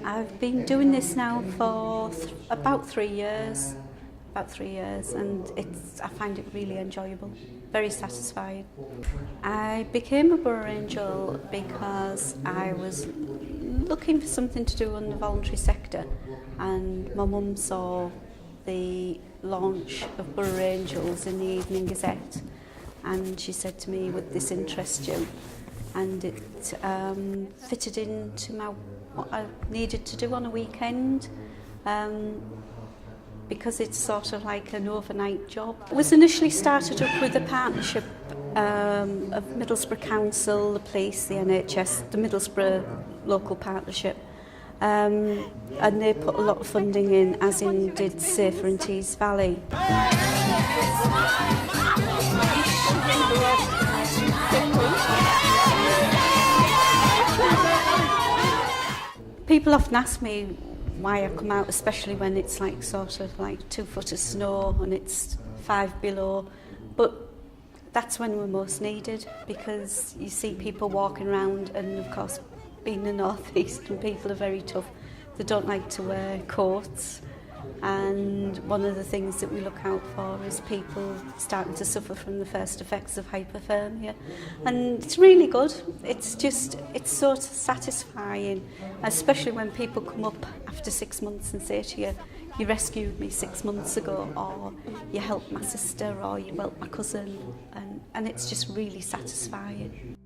I've been doing this now for about 3 years, and I find it really enjoyable, very satisfying. I became a Borough Angel because I was looking for something to do in the voluntary sector, and my mum saw the launch of Borough Angels in the Evening Gazette, and she said to me, would this interest you? And it fitted into what I needed to do on a weekend, because it's sort of like an overnight job. It was initially started up with a partnership of Middlesbrough Council, the police, the NHS, the Middlesbrough local partnership, and they put a lot of funding in, as in did Safer in Tees Valley. People often ask me why I come out, especially when it's like sort of like 2 foot of snow and it's 5 below, but that's when we're most needed, because you see people walking around, and of course being the northeastern people are very tough. They don't like to wear coats, and one of the things that we look out for is people starting to suffer from the first effects of hypothermia, and it's really good. It's so satisfying, especially when people come up after 6 months and say to you, you rescued me 6 months ago, or you helped my sister, or you helped my cousin, and it's just really satisfying.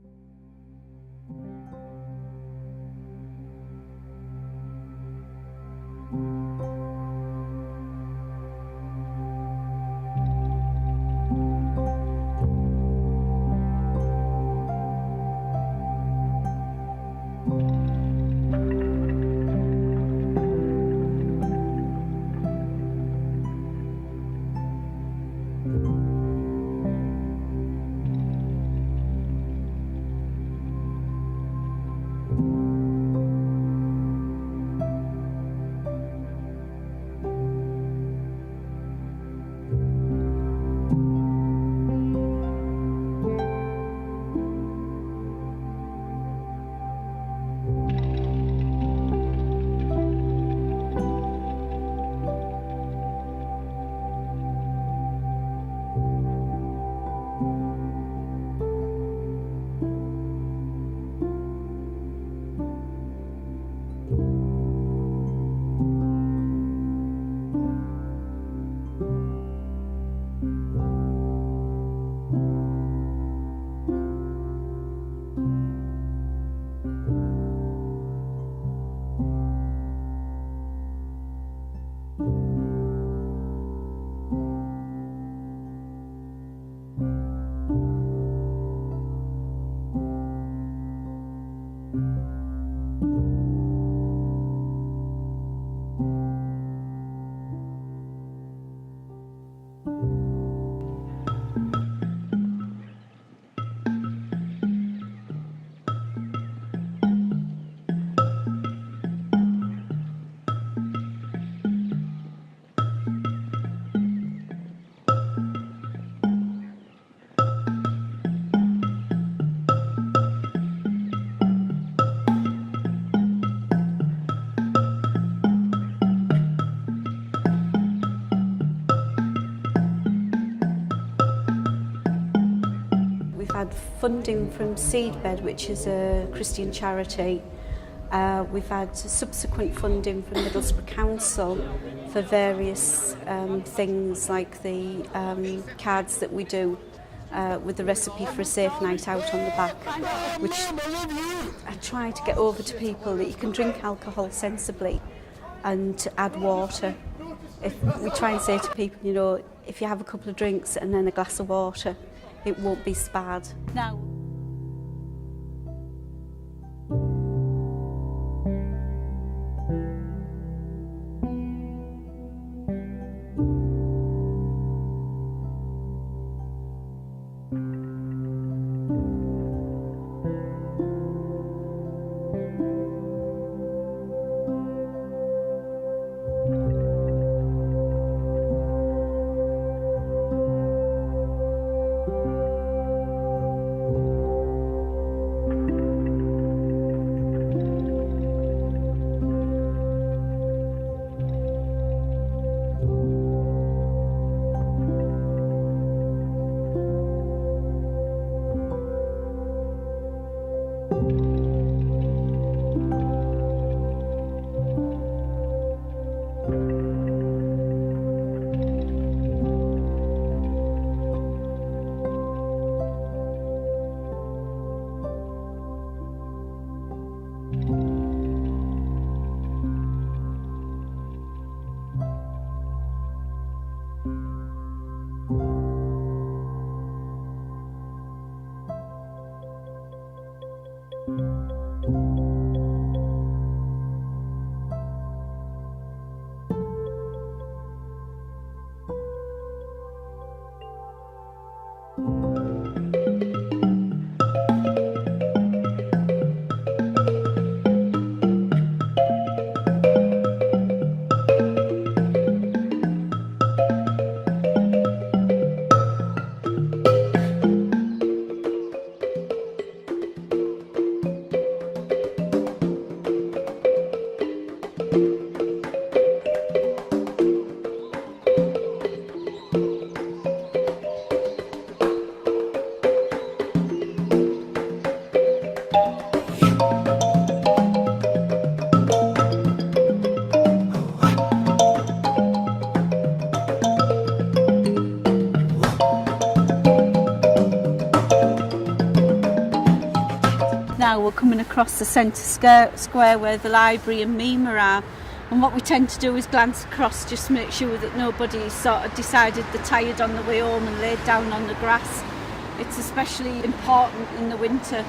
Had funding from Seedbed, which is a Christian charity. We've had subsequent funding from Middlesbrough Council for various things, like the cards that we do with the recipe for a safe night out on the back, which I try to get over to people that you can drink alcohol sensibly and to add water. If we try and say to people, you know, if you have a couple of drinks and then a glass of water, it won't be so bad. Now, Now we're coming across the centre square where the library and MEMA are, and what we tend to do is glance across just to make sure that nobody's sort of decided they're tired on the way home and laid down on the grass. It's especially important in the winter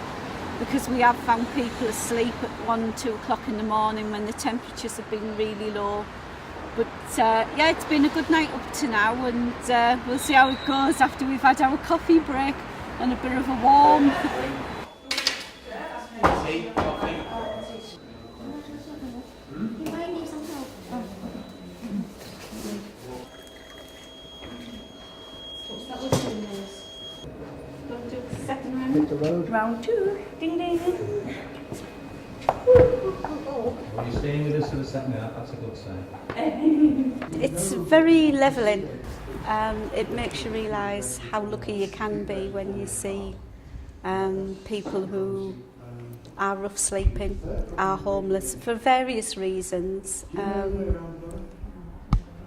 because we have found people asleep at 1-2 o'clock in the morning when the temperatures have been really low. But yeah, it's been a good night up to now, and we'll see how it goes after we've had our coffee break and a bit of a warm. Round 2. Ding ding. Are you staying with us for the second half? That's a good sign. It's very levelling. It makes you realise how lucky you can be when you see people who are rough sleeping, are homeless for various reasons.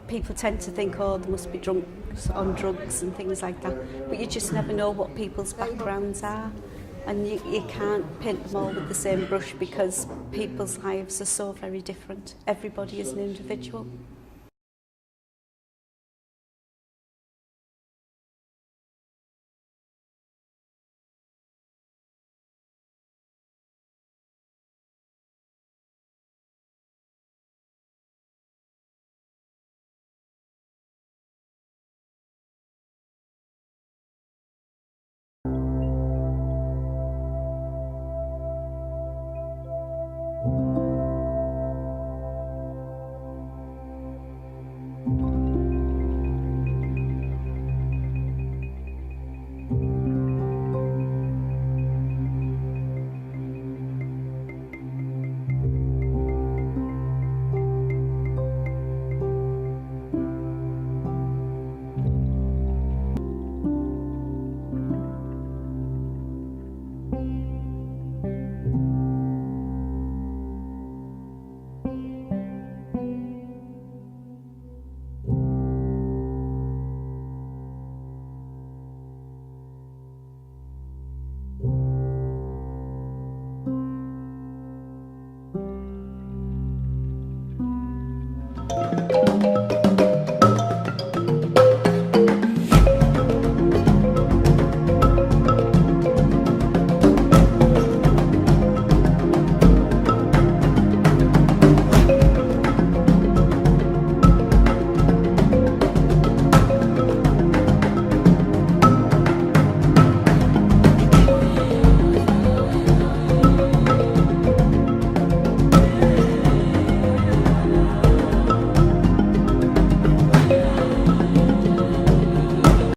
People tend to think, oh, they must be drunk on drugs and things like that, but you just never know what people's backgrounds are, and you can't paint them all with the same brush because people's lives are so very different. Everybody is an individual.